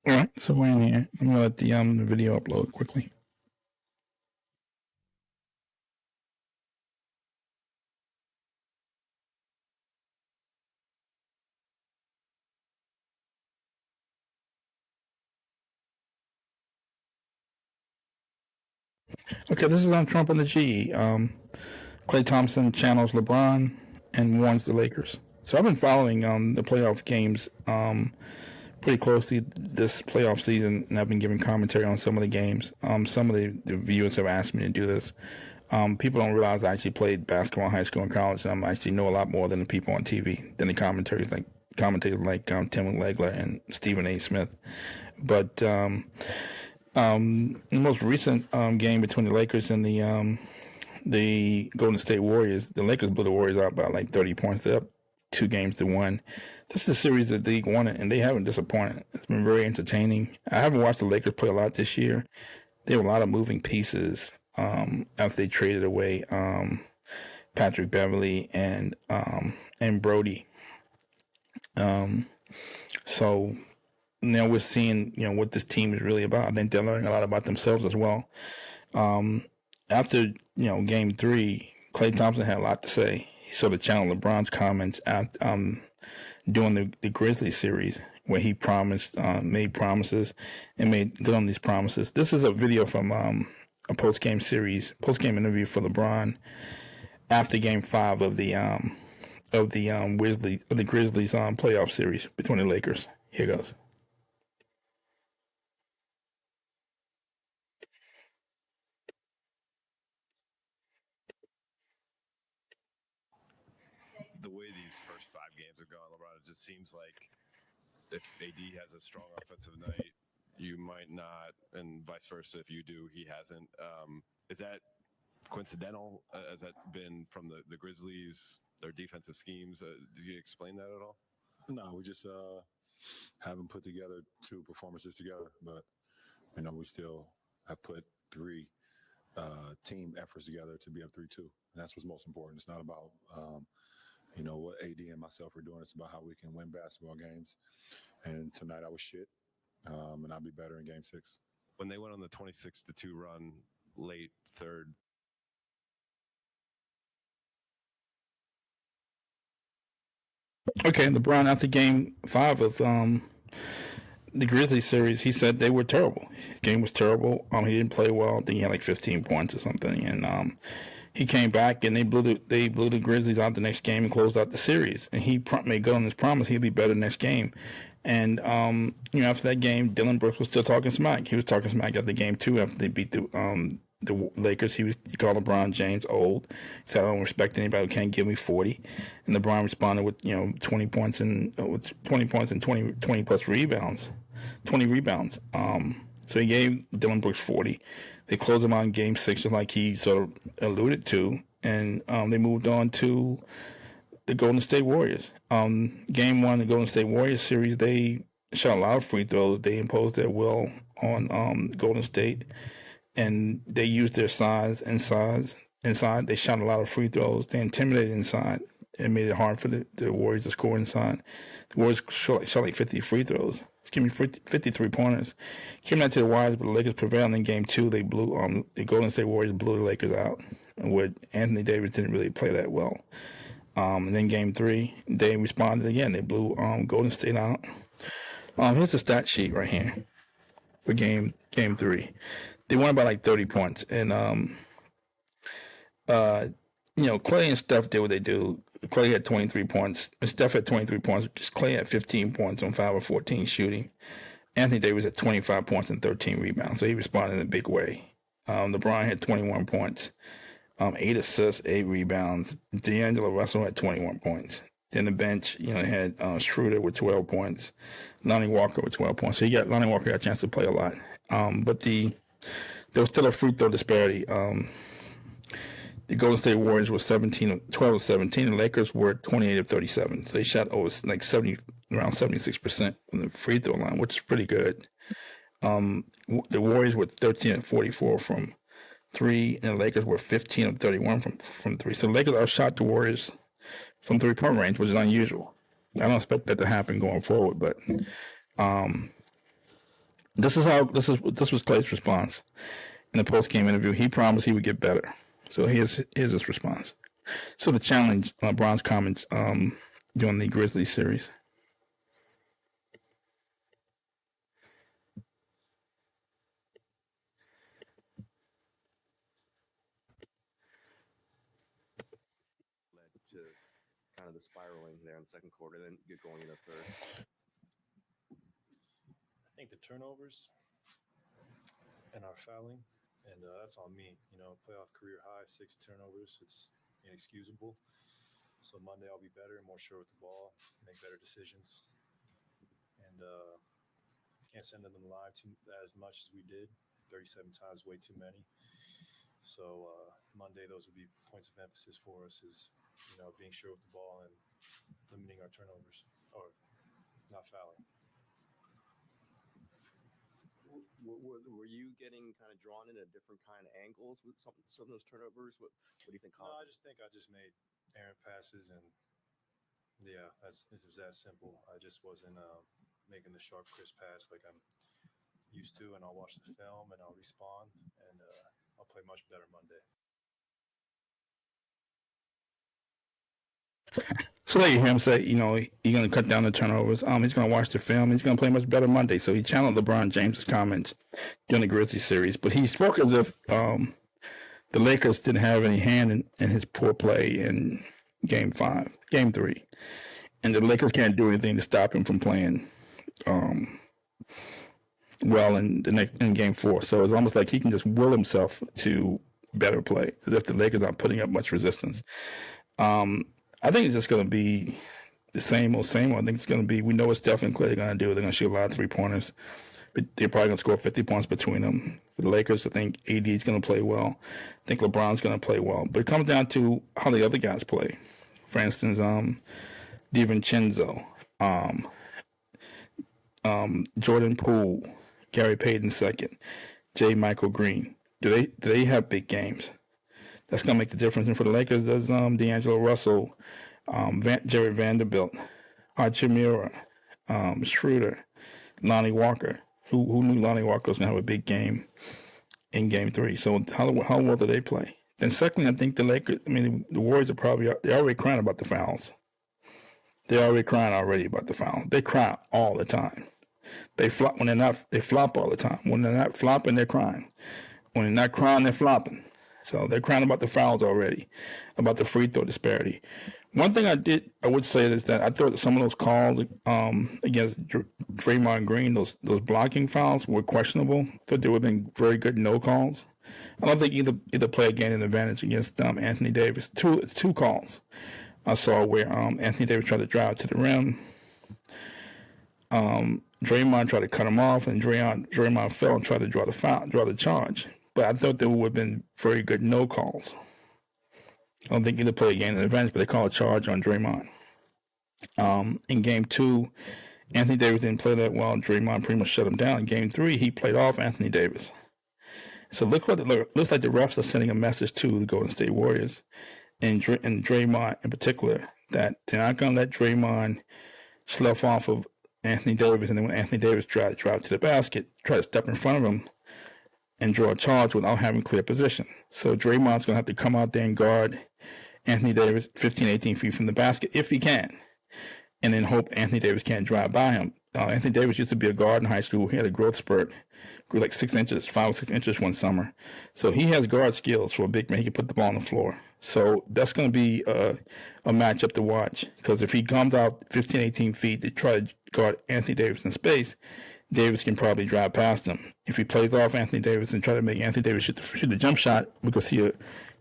All right, so we're in here. I'm gonna let the video upload quickly. Okay, this is on Trump and the G. Klay Thompson channels LeBron and warns the Lakers. So I've been following the playoff games pretty closely this playoff season, and I've been giving commentary on some of the games. Some of the viewers have asked me to do this. People don't realize I actually played basketball in high school and college, and I actually know a lot more than the people on TV, than the commentators like Tim Legler and Stephen A. Smith. But the most recent game between the Lakers and the Golden State Warriors, the Lakers blew the Warriors out by like 30 points. They're up 2-1. This is a series that the league wanted, and they haven't disappointed. It's been very entertaining. I haven't watched the Lakers play a lot this year. There were a lot of moving pieces after they traded away Patrick Beverly and Brody. So now we're seeing what this team is really about. I think they're learning a lot about themselves as well. After game three, Klay Thompson had a lot to say. He sort of channeled LeBron's comments at during the Grizzlies series, where he promised, made promises, and made good on these promises. This is a video from a post game interview for LeBron after Game 5 of the Grizzlies playoff series between the Lakers. Here goes. The way these first 5 games are going, LeBron, it just seems like if AD has a strong offensive night, you might not, and vice versa. If you do, he hasn't. Is that coincidental? Has that been from the Grizzlies, their defensive schemes? Do you explain that at all? No, we just haven't put together 2 performances together, but we still have put 3 team efforts together to be up 3-2. And that's what's most important. It's not about what AD and myself are doing. It's about how we can win basketball games. And tonight I was shit, and I'll be better in Game 6. When they went on the 26-2 run late third. Okay, LeBron after Game 5 of the Grizzlies series, he said they were terrible. His game was terrible. He didn't play well. I think he had like 15 points or something, and he came back and they blew the Grizzlies out the next game and closed out the series. And he made good on his promise. He'd be better next game. And after that game, Dylan Brooks was still talking smack. He was talking smack after Game 2 after they beat the Lakers. He called LeBron James old. He said, "I don't respect anybody who can't give me 40." And LeBron responded with 20 points and 20 plus rebounds, 20 rebounds. So he gave Dylan Brooks 40. They closed him out in Game 6, just like he sort of alluded to, and they moved on to the Golden State Warriors. Game 1 of the Golden State Warriors series, they shot a lot of free throws. They imposed their will on Golden State, and they used their size inside. They shot a lot of free throws. They intimidated inside. It made it hard for the Warriors to score inside. The Warriors shot like 50 free throws. Excuse me, 53 pointers. Came out to the Warriors, but the Lakers prevailed in Game 2. They blew the Golden State Warriors blew the Lakers out, where Anthony Davis didn't really play that well. And then Game 3, they responded again. They blew Golden State out. Here's the stat sheet right here for Game 3. They won by like 30 points, and Klay and Steph did what they do. Klay had 23 points. Steph had 23 points. Klay had 15 points on 5 of 14 shooting. Anthony Davis had 25 points and 13 rebounds, so he responded in a big way. LeBron had 21 points, 8 assists, 8 rebounds. D'Angelo Russell had 21 points. Then the bench, they had Schroeder with 12 points, Lonnie Walker with 12 points. So Lonnie Walker got a chance to play a lot. But there was still a free throw disparity. The Golden State Warriors were 12 of 17. The Lakers were 28 of 37. So they shot over like around 76% from the free throw line, which is pretty good. The Warriors were 13 of 44 from 3, and the Lakers were 15 of 31 from 3. So the Lakers outshot the Warriors from 3-point range, which is unusual. I don't expect that to happen going forward, but This was Clay's response in the post game interview. He promised he would get better. So here's his response. So to challenge LeBron's comments during the Grizzlies series. Led to kind of the spiraling there in the second quarter, then get going in the third. I think the turnovers and our fouling, and that's on me. Playoff career high, 6 turnovers. It's inexcusable. So Monday I'll be better, more sure with the ball, make better decisions, and can't send them live as much as we did. 37 times, way too many. So Monday, those would be points of emphasis for us: is being sure with the ball and limiting our turnovers or not fouling. Were you getting kind of drawn into different kind of angles with some of those turnovers? What do you think? No, I just think I just made errant passes, and yeah, it was that simple. I just wasn't making the sharp, crisp pass like I'm used to, and I'll watch the film and I'll respond, and I'll play much better Monday. So there you hear him say, he's going to cut down the turnovers. He's going to watch the film. He's going to play much better Monday. So he channeled LeBron James' comments during the Grizzlies series. But he spoke as if the Lakers didn't have any hand in his poor play in Game 3. And the Lakers can't do anything to stop him from playing well in Game 4. So it's almost like he can just will himself to better play, as if the Lakers aren't putting up much resistance. I think it's just going to be the same old. I think it's going to be, we know what Steph and Klay are going to do. They're going to shoot a lot of 3-pointers. But they're probably going to score 50 points between them. For the Lakers, I think AD is going to play well. I think LeBron's going to play well. But it comes down to how the other guys play. For instance, DiVincenzo, Jordan Poole, Gary Payton II, J. Michael Green. Do they have big games? That's going to make the difference. And for the Lakers, there's D'Angelo Russell, Jared Vanderbilt, Hachimura, Schroeder, Lonnie Walker. Who knew Lonnie Walker was going to have a big game in Game 3? So how well do they play? Then secondly, I think the Warriors they're already crying about the fouls. They're already crying about the fouls. They cry all the time. They flop they flop all the time. When they're not flopping, they're crying. When they're not crying, they're flopping. So they're crying about the fouls already, about the free throw disparity. One thing I would say is that I thought that some of those calls against Draymond Green, those blocking fouls, were questionable. I thought there would have been very good no calls. I don't think either player gained an advantage against Anthony Davis. It's 2 calls I saw where Anthony Davis tried to drive to the rim. Draymond tried to cut him off, and Draymond fell and tried to draw the charge. But I thought there would have been very good no calls. I don't think either player gained an advantage, but they called a charge on Draymond. In Game 2, Anthony Davis didn't play that well. Draymond pretty much shut him down. In Game 3, he played off Anthony Davis. So looks like the refs are sending a message to the Golden State Warriors and Draymond in particular that they're not going to let Draymond slough off of Anthony Davis, and then when Anthony Davis drive to the basket, try to step in front of him and draw a charge without having clear position. So Draymond's going to have to come out there and guard Anthony Davis 15, 18 feet from the basket if he can, and then hope Anthony Davis can't drive by him. Anthony Davis used to be a guard in high school. He had a growth spurt, grew like 5 or 6 inches one summer. So he has guard skills for a big man. He can put the ball on the floor. So that's going to be a matchup to watch, because if he comes out 15, 18 feet to try to guard Anthony Davis in space, Davis can probably drive past him. If he plays off Anthony Davis and try to make Anthony Davis shoot the jump shot, we could see a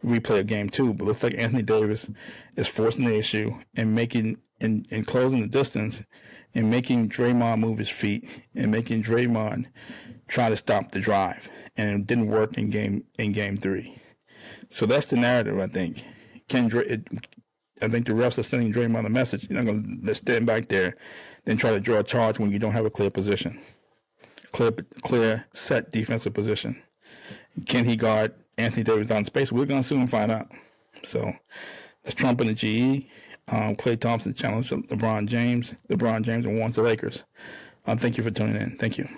replay of Game 2. But it looks like Anthony Davis is forcing the issue and making and closing the distance and making Draymond move his feet and making Draymond try to stop the drive. And it didn't work in Game 3. So that's the narrative, I think. I think the refs are sending Draymond a message. You're not going to stand back there, then try to draw a charge when you don't have a clear position. Clear, set defensive position. Can he guard Anthony Davis on space? We're going to soon find out. So that's Trump and the GE. Klay Thompson challenged LeBron James. LeBron James and wants the Lakers. Thank you for tuning in. Thank you.